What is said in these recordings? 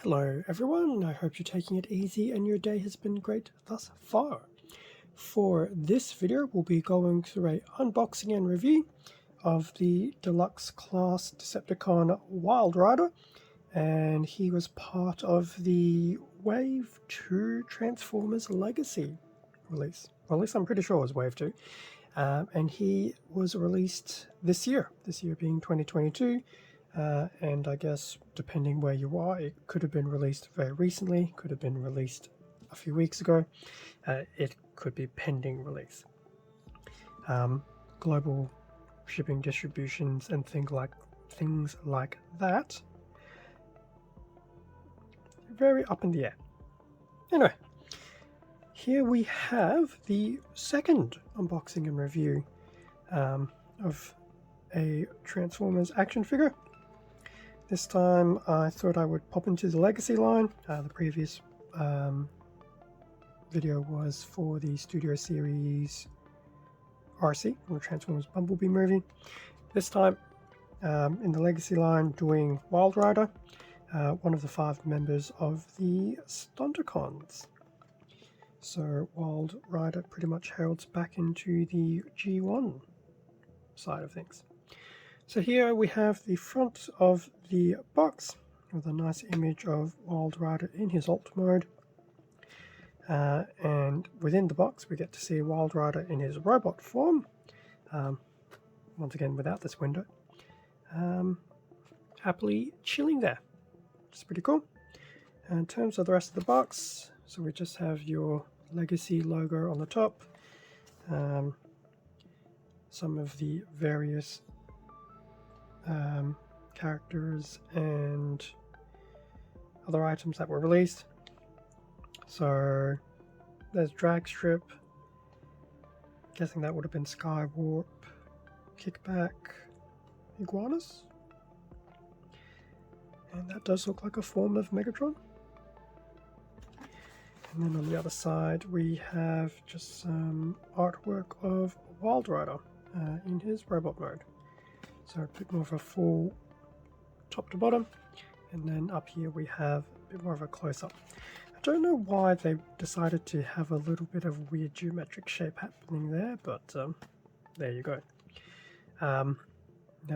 Hello everyone, I hope you're taking it easy and your day has been great thus far. For this video, we'll be going through a unboxing and review of the Deluxe Class Decepticon Wild Rider, and he was part of the Wave 2 Transformers Legacy release. Well, at least I'm pretty sure it was Wave 2. And he was released this year being 2022. And I guess depending where you are, it could have been released very recently, could have been released a few weeks ago. It could be pending release. Global shipping distributions and things like that, very up in the air. Anyway, here we have the second unboxing and review of a Transformers action figure. This time I thought I would pop into the Legacy line. The previous video was for the Studio Series RC, or Transformers Bumblebee movie. This time in the Legacy line doing Wild Rider, one of the 5 members of the Stunticons. So Wild Rider pretty much heralds back into the G1 side of things. So here we have the front of the box with a nice image of Wild Rider in his alt mode. And within the box we get to see Wild Rider in his robot form, once again without this window, happily chilling there. It's pretty cool. And in terms of the rest of the box, so we just have your Legacy logo on the top, some of the various characters and other items that were released. So there's Dragstrip, guessing that would have been Skywarp, Kickback, Iguanus, and that does look like a form of Megatron. And then on the other side we have just some artwork of Wild Rider in his robot mode. So a bit more of a full top to bottom, and then up here we have a bit more of a close-up. I don't know why they decided to have a little bit of weird geometric shape happening there, but there you go. Now,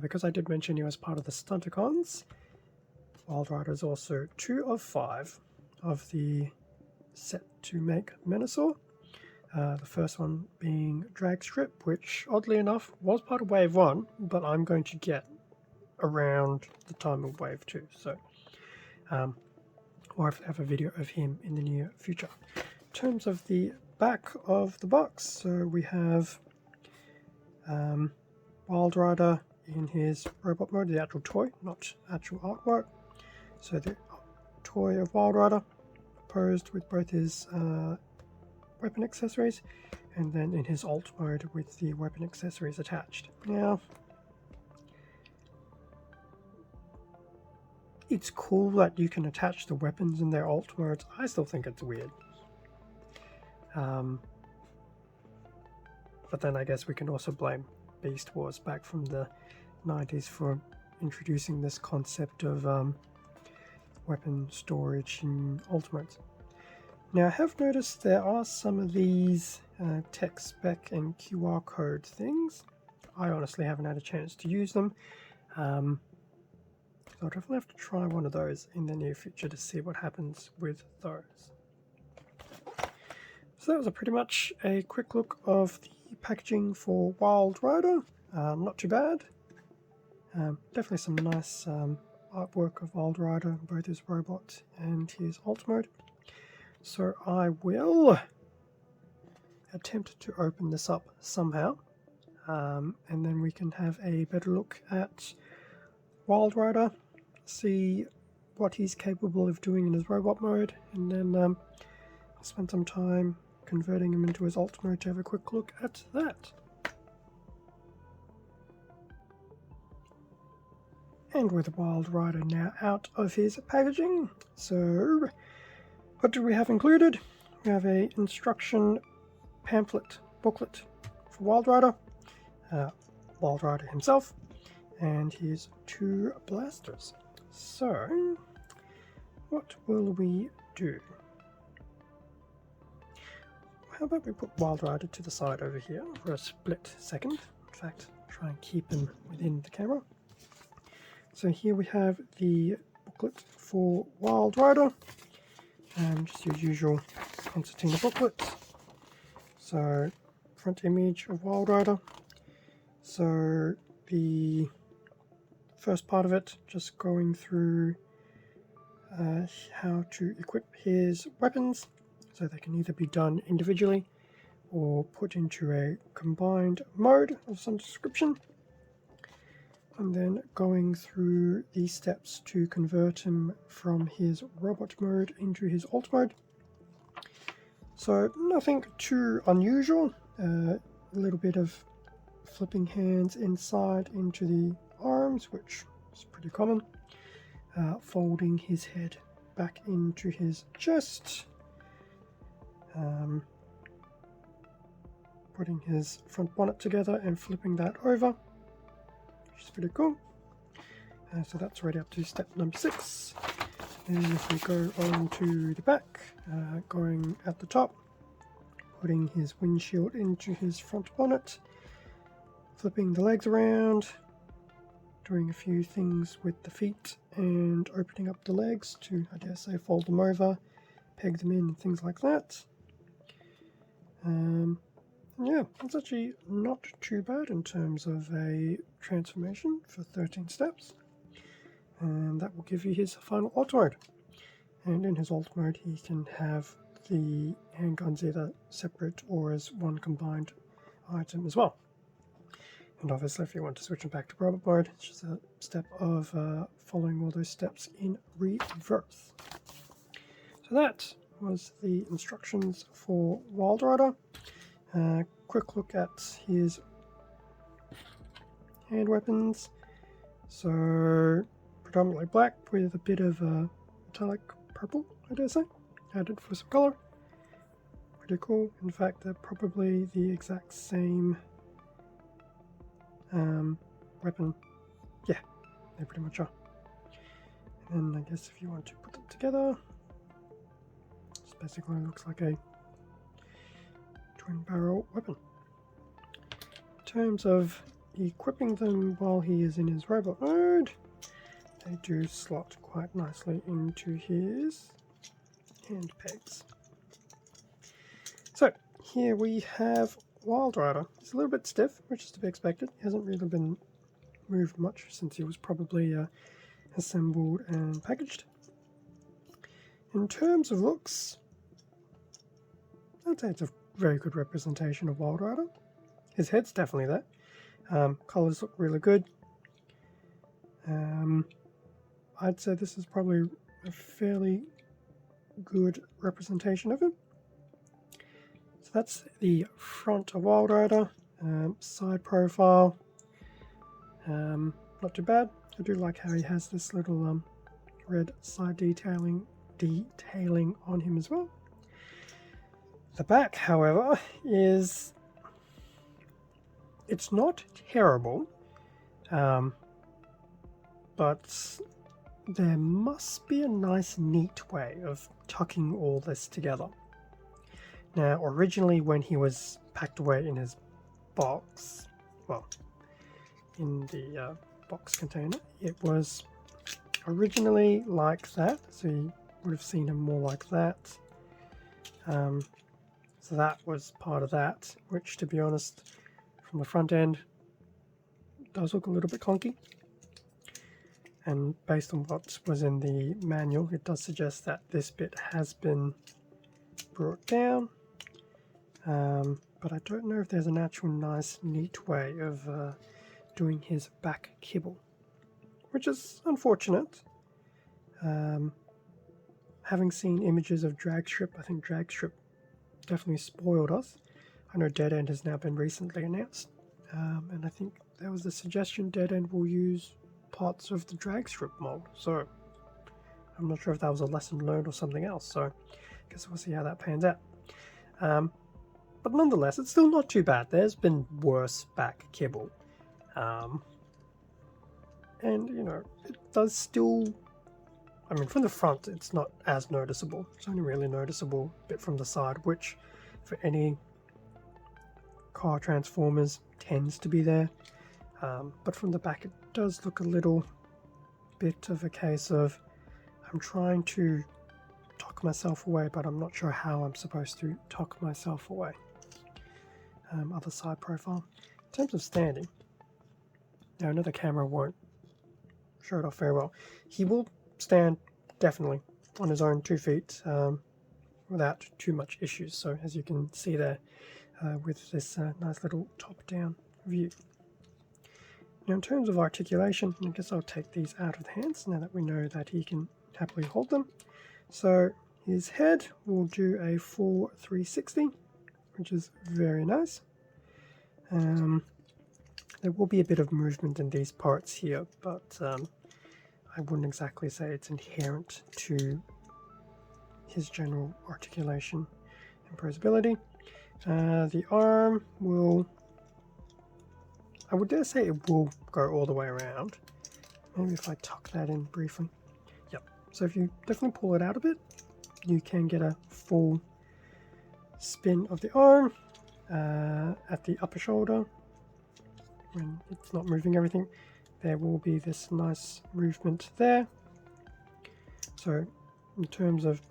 because I did mention he was part of the Stunticons, Wild Rider is also 2 of 5 of the set to make Menasor. The first one being Dragstrip, which oddly enough was part of Wave 1, but I'm going to get around the time of Wave 2, so or have a video of him in the near future. In terms of the back of the box, so we have Wild Rider in his robot mode, the actual toy, not actual artwork. So the toy of Wild Rider posed with both his weapon accessories, and then in his alt mode with the weapon accessories attached. Now, it's cool that you can attach the weapons in their alt modes. I still think it's weird. But then I guess we can also blame Beast Wars back from the 90s for introducing this concept of weapon storage in alt modes. Now, I have noticed there are some of these tech spec and QR code things. I honestly haven't had a chance to use them. So I'll definitely have to try one of those in the near future to see what happens with those. So that was pretty much a quick look of the packaging for Wild Rider. Not too bad. Definitely some nice artwork of Wild Rider, both his robot and his alt mode. So I will attempt to open this up somehow, and then we can have a better look at Wild Rider, see what he's capable of doing in his robot mode, and then I'll spend some time converting him into his alt mode to have a quick look at that. And with Wild Rider now out of his packaging, so what do we have included? We have a instruction pamphlet booklet for Wild Rider, Wild Rider himself, and his 2 blasters. So what will we do? How about we put Wild Rider to the side over here for a split second. In fact, try and keep him within the camera. So here we have the booklet for Wild Rider, and just your usual concertina booklet. So front image of Wild Rider. So the first part of it, just going through how to equip his weapons, so they can either be done individually or put into a combined mode of some description, and then going through the steps to convert him from his robot mode into his alt mode. So nothing too unusual, a little bit of flipping hands inside into the arms, which is pretty common, folding his head back into his chest, putting his front bonnet together and flipping that over, which is pretty cool. So that's right up to step number 6. And if we go on to the back, going at the top, putting his windshield into his front bonnet, flipping the legs around, doing a few things with the feet and opening up the legs to, I dare say, fold them over, peg them in and things like that. Yeah, it's actually not too bad in terms of a transformation for 13 steps. And that will give you his final alt mode. And in his alt mode he can have the handguns either separate or as one combined item as well. And obviously if you want to switch them back to robot mode, it's just a step of following all those steps in reverse. So that was the instructions for Wild Rider. Quick look at his hand weapons. So predominantly black with a bit of metallic purple, I dare say, added for some color. Pretty cool. In fact, they're probably the exact same weapon. Yeah, they pretty much are. And then I guess if you want to put them together, this basically looks like a twin barrel weapon. In terms of equipping them while he is in his robot mode, they do slot quite nicely into his hand pegs. So here we have Wild Rider. He's a little bit stiff, which is to be expected. He hasn't really been moved much since he was probably assembled and packaged. In terms of looks, I'd say it's a very good representation of Wild Rider. His head's definitely there. Colors look really good. I'd say this is probably a fairly good representation of him. So that's the front of Wild Rider. Side profile, not too bad. I do like how he has this little red side detailing on him as well. The back, however, it's not terrible, but there must be a nice, neat way of tucking all this together. Now, originally when he was packed away in his box, well, in the box container, it was originally like that, so you would have seen him more like that. So that was part of that, which, to be honest, from the front end, does look a little bit clunky. And based on what was in the manual, it does suggest that this bit has been brought down. But I don't know if there's an actual nice, neat way of doing his back kibble, which is unfortunate. Having seen images of Dragstrip, I think Dragstrip definitely spoiled us. I know Dead End has now been recently announced, and I think there was a suggestion Dead End will use parts of the Dragstrip mold, so I'm not sure if that was a lesson learned or something else, so I guess we'll see how that pans out. But nonetheless, it's still not too bad. There's been worse back kibble, and you know, it does still I mean, from the front, it's not as noticeable. It's only really noticeable a bit from the side, which for any car Transformers tends to be there. But from the back, it does look a little bit of a case of I'm trying to tuck myself away, but I'm not sure how I'm supposed to tuck myself away. Other side profile. In terms of standing, now another camera won't show it off very well. He will stand definitely on his own 2 feet without too much issues. So as you can see there with this nice little top-down view. Now in terms of articulation, I guess I'll take these out of the hands now that we know that he can happily hold them. So his head will do a full 360, which is very nice. There will be a bit of movement in these parts here, but I wouldn't exactly say it's inherent to his general articulation and posability. The arm will, I would dare say it will go all the way around. Maybe if I tuck that in briefly. Yep. So if you definitely pull it out a bit, you can get a full spin of the arm at the upper shoulder. When it's not moving everything, there will be this nice movement there. So in terms of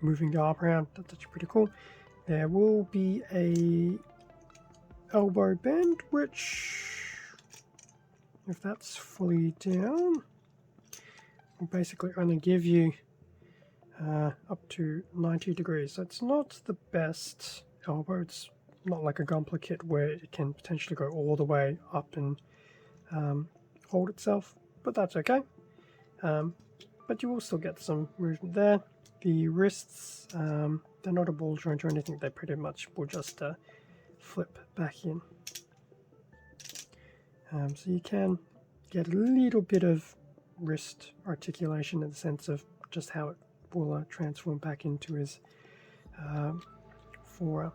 moving the arm around, that's actually pretty cool. There will be a elbow bend, which, if that's fully down, will basically only give you up to 90 degrees. So it's not the best elbow. It's not like a Gunpla kit where it can potentially go all the way up and hold itself, but that's okay. But you will still get some movement there. The wrists, they're not a ball joint or anything. They pretty much will just flip back in. So you can get a little bit of wrist articulation in the sense of just how it will transform back into his forearm.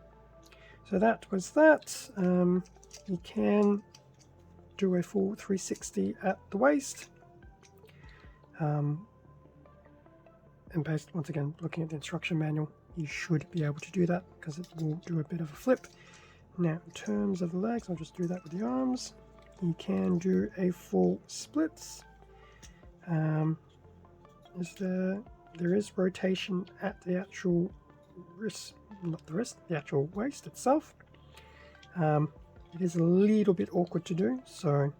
So that was that. You can do a full 360 at the waist. And based, once again, looking at the instruction manual, you should be able to do that because it will do a bit of a flip. Now, in terms of the legs, I'll just do that with the arms. You can do a full splits. There is rotation at the actual wrist, not the wrist, the actual waist itself. It is a little bit awkward to do, so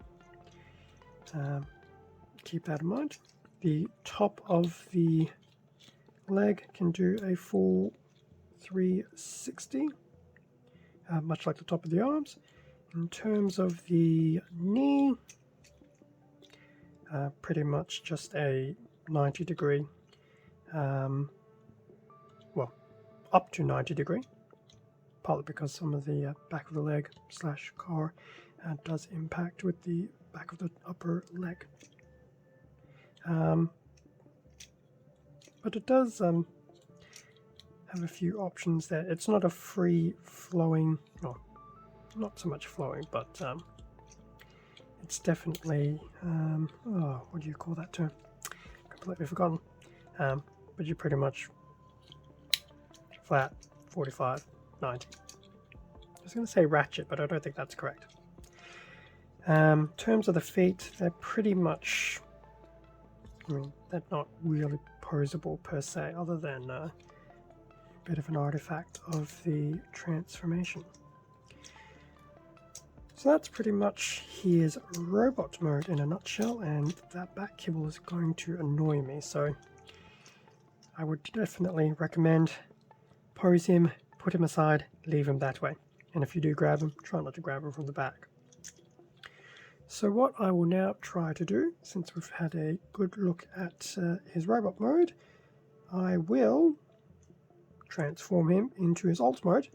keep that in mind. The top of the leg can do a full 360, much like the top of the arms. In terms of the knee, pretty much just a 90 degree, well, up to 90 degree, partly because some of the back of the leg / car does impact with the back of the upper leg. But it does have a few options there. It's not a free flowing, well, not so much flowing, but it's definitely, what do you call that term? Completely forgotten. But you pretty much flat, 45, 90. I was going to say ratchet, but I don't think that's correct. In terms of the feet, they're pretty much, I mean, they're not really posable per se, other than a bit of an artifact of the transformation. So that's pretty much his robot mode in a nutshell, and that back kibble is going to annoy me, so I would definitely recommend pose him, put him aside, leave him that way. And if you do grab him, try not to grab him from the back. So what I will now try to do, since we've had a good look at his robot mode, I will transform him into his alt mode,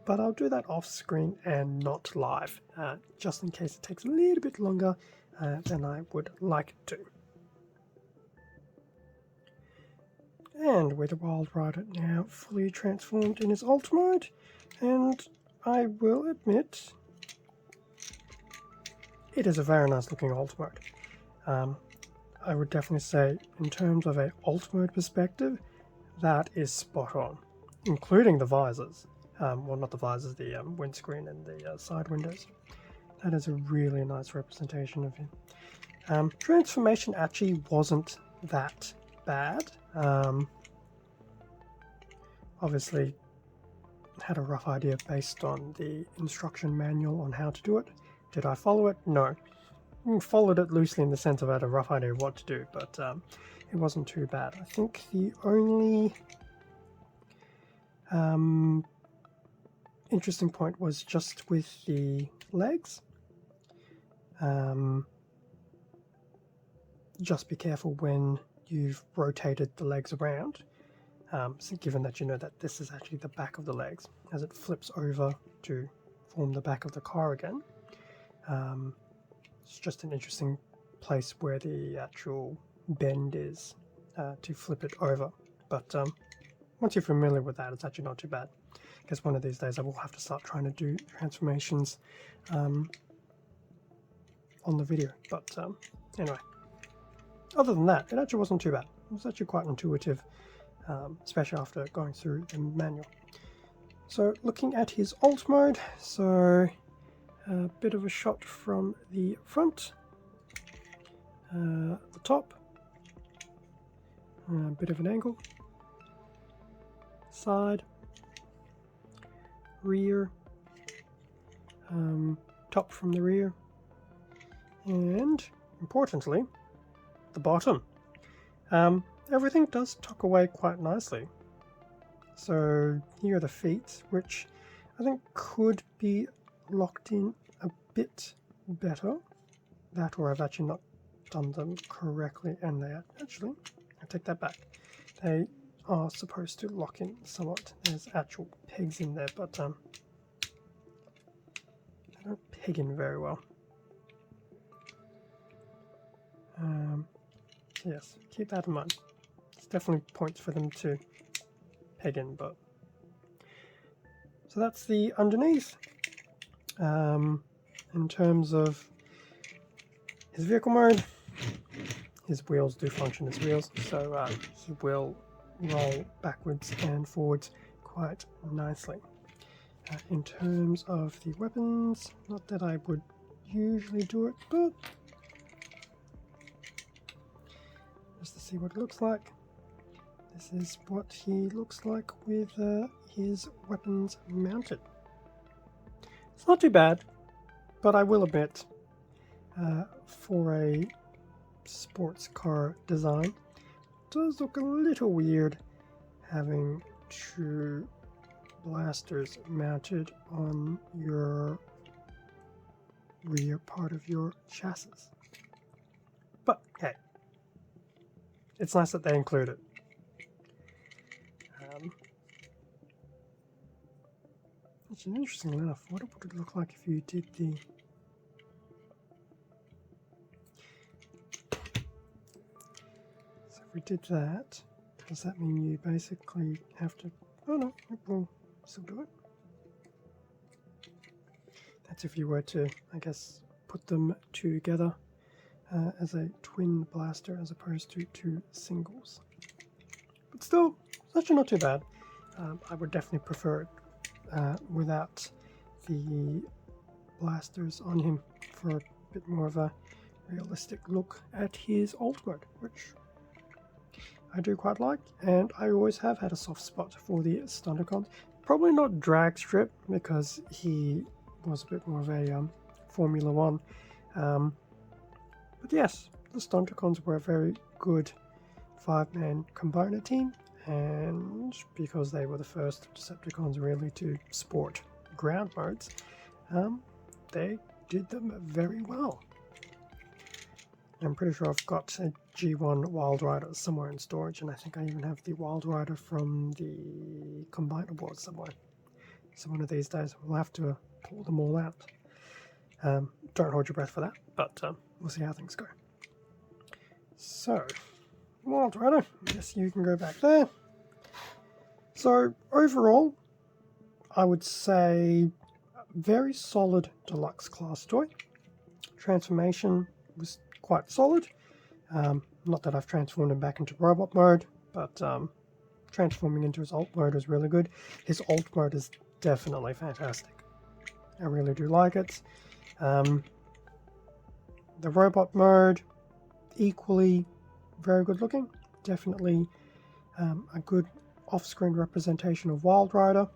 but I'll do that off screen and not live, just in case it takes a little bit longer than I would like it to. And with the Wild Rider now fully transformed in his alt mode, and I will admit, it is a very nice looking alt mode. I would definitely say, in terms of a alt mode perspective, that is spot on, including the visors. Well, not the visors, the windscreen and the side windows. That is a really nice representation of him. Transformation actually wasn't that bad. Obviously, had a rough idea based on the instruction manual on how to do it. Did I follow it? No. Followed it loosely in the sense of I had a rough idea of what to do, but it wasn't too bad. I think the only interesting point was just with the legs. Just be careful when you've rotated the legs around, so given that you know that this is actually the back of the legs, as it flips over to form the back of the car again. It's just an interesting place where the actual bend is to flip it over. But once you're familiar with that, it's actually not too bad. I guess one of these days I will have to start trying to do transformations on the video. But anyway, other than that, it actually wasn't too bad. It was actually quite intuitive, especially after going through the manual. So looking at his alt mode, so a bit of a shot from the front, the top, a bit of an angle, side, rear, top from the rear, and importantly, the bottom. Everything does tuck away quite nicely. So here are the feet, which I think could be locked in a bit better. That, or I've actually not done them correctly, and they are actually, I take that back, they are supposed to lock in somewhat. There's actual pegs in there, but they don't peg in very well. Yes, keep that in mind. It's definitely points for them to peg in, but so that's the underneath. In terms of his vehicle mode, his wheels do function as wheels, so he will roll backwards and forwards quite nicely. In terms of the weapons, not that I would usually do it, but just to see what it looks like. This is what he looks like with his weapons mounted. It's not too bad, but I will admit, for a sports car design, it does look a little weird having two blasters mounted on your rear part of your chassis. But hey, it's nice that they include it. Which is interesting enough. What would it look like if you did the... So if we did that, does that mean you basically have to... Oh no, it will still do it. That's if you were to, I guess, put them together as a twin blaster as opposed to two singles. But still, it's actually not too bad. I would definitely prefer it without the blasters on him for a bit more of a realistic look at his alt mode, which I do quite like, and I always have had a soft spot for the Stunticons. Probably not Drag Strip, because he was a bit more of a Formula One. But yes, the Stunticons were a very good 5-man combiner team, and because they were the first Decepticons really to sport ground modes, they did them very well. I'm pretty sure I've got a G1 Wild Rider somewhere in storage, and I think I even have the Wild Rider from the Combiner board somewhere. So one of these days we'll have to pull them all out. Don't hold your breath for that, but we'll see how things go. So, Wild Rider, yes, you can go back there. So overall, I would say very solid deluxe class toy. Transformation was quite solid. Not that I've transformed him back into robot mode, but transforming into his alt mode is really good. His alt mode is definitely fantastic. I really do like it. The robot mode, equally very good looking. Definitely a good off-screen representation of Wild Rider.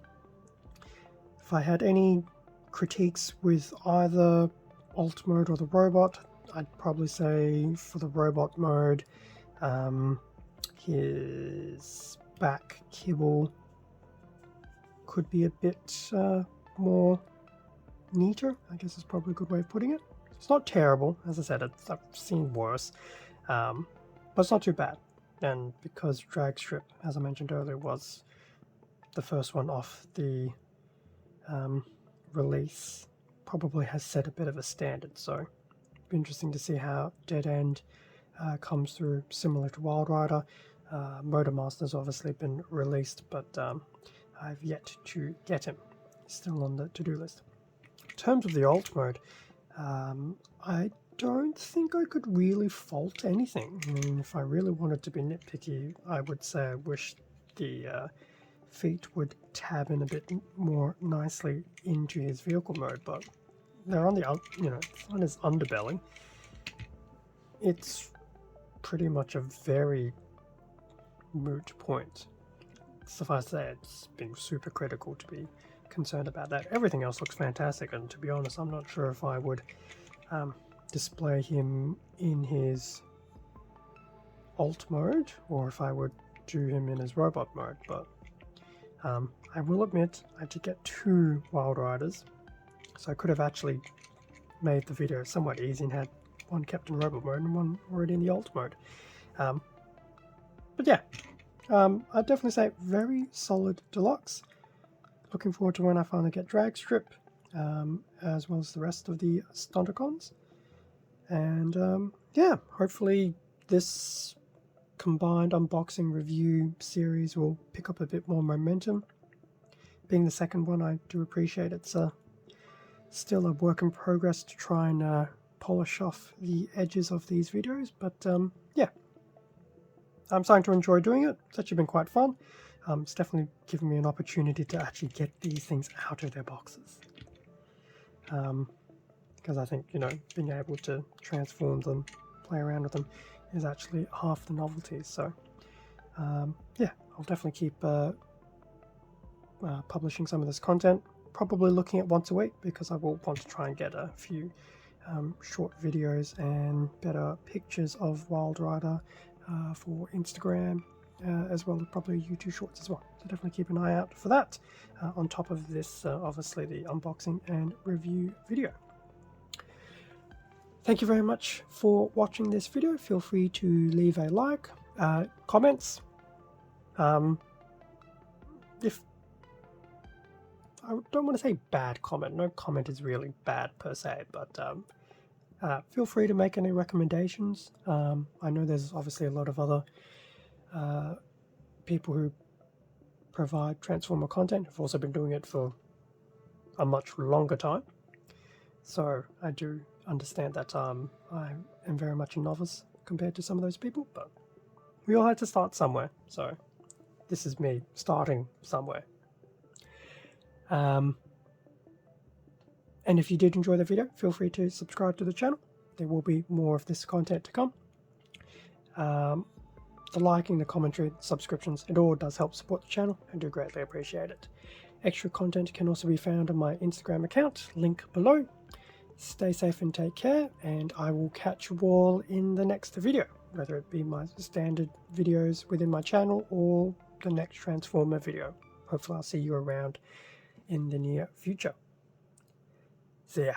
If I had any critiques with either alt mode or the robot, I'd probably say for the robot mode, his back kibble could be a bit more neater, I guess is probably a good way of putting it. It's not terrible, as I said, I've seen worse, but it's not too bad. And because Drag Strip, as I mentioned earlier, was the first one off the release, probably has set a bit of a standard, so it'll be interesting to see how Dead End comes through, similar to Wild Rider. Motormaster's obviously been released, but I've yet to get him. He's still on the to-do list. In terms of the alt mode, I don't think I could really fault anything. I mean, if I really wanted to be nitpicky, I would say I wish the feet would tab in a bit more nicely into his vehicle mode, but they're on the, it's on his underbelly. It's pretty much a very moot point. Suffice to say, it's been super critical to be concerned about that. Everything else looks fantastic, and to be honest, I'm not sure if I would display him in his alt mode or if I would do him in his robot mode, but I will admit I did get 2 Wild Riders, so I could have actually made the video somewhat easy and had one kept in robot mode and one already in the alt mode. But yeah, I'd definitely say very solid deluxe. Looking forward to when I finally get Drag Strip, as well as the rest of the Stunticons. And yeah, hopefully this combined unboxing review series will pick up a bit more momentum. Being the second one, I do appreciate it's still a work in progress to try and polish off the edges of these videos, but yeah, I'm starting to enjoy doing it. It's actually been quite fun. It's definitely given me an opportunity to actually get these things out of their boxes. Because I think, being able to transform them, play around with them, is actually half the novelty. So, yeah, I'll definitely keep publishing some of this content. Probably looking at once a week, because I will want to try and get a few short videos and better pictures of Wild Rider for Instagram, as well as probably YouTube Shorts as well. So definitely keep an eye out for that, on top of this, obviously the unboxing and review video. Thank you very much for watching this video. Feel free to leave a like, comments. If I don't want to say bad comment, no comment is really bad per se, but feel free to make any recommendations. I know there's obviously a lot of other people who provide Transformer content who've also been doing it for a much longer time. So I do understand that I am very much a novice compared to some of those people, but we all had to start somewhere. So this is me starting somewhere. And if you did enjoy the video, feel free to subscribe to the channel. There will be more of this content to come. The liking, the commentary, the subscriptions, it all does help support the channel and do greatly appreciate it. Extra content can also be found on my Instagram account, link below. Stay safe and take care, and I will catch you all in the next video, whether it be my standard videos within my channel or the next Transformer video. Hopefully I'll see you around in the near future. See ya.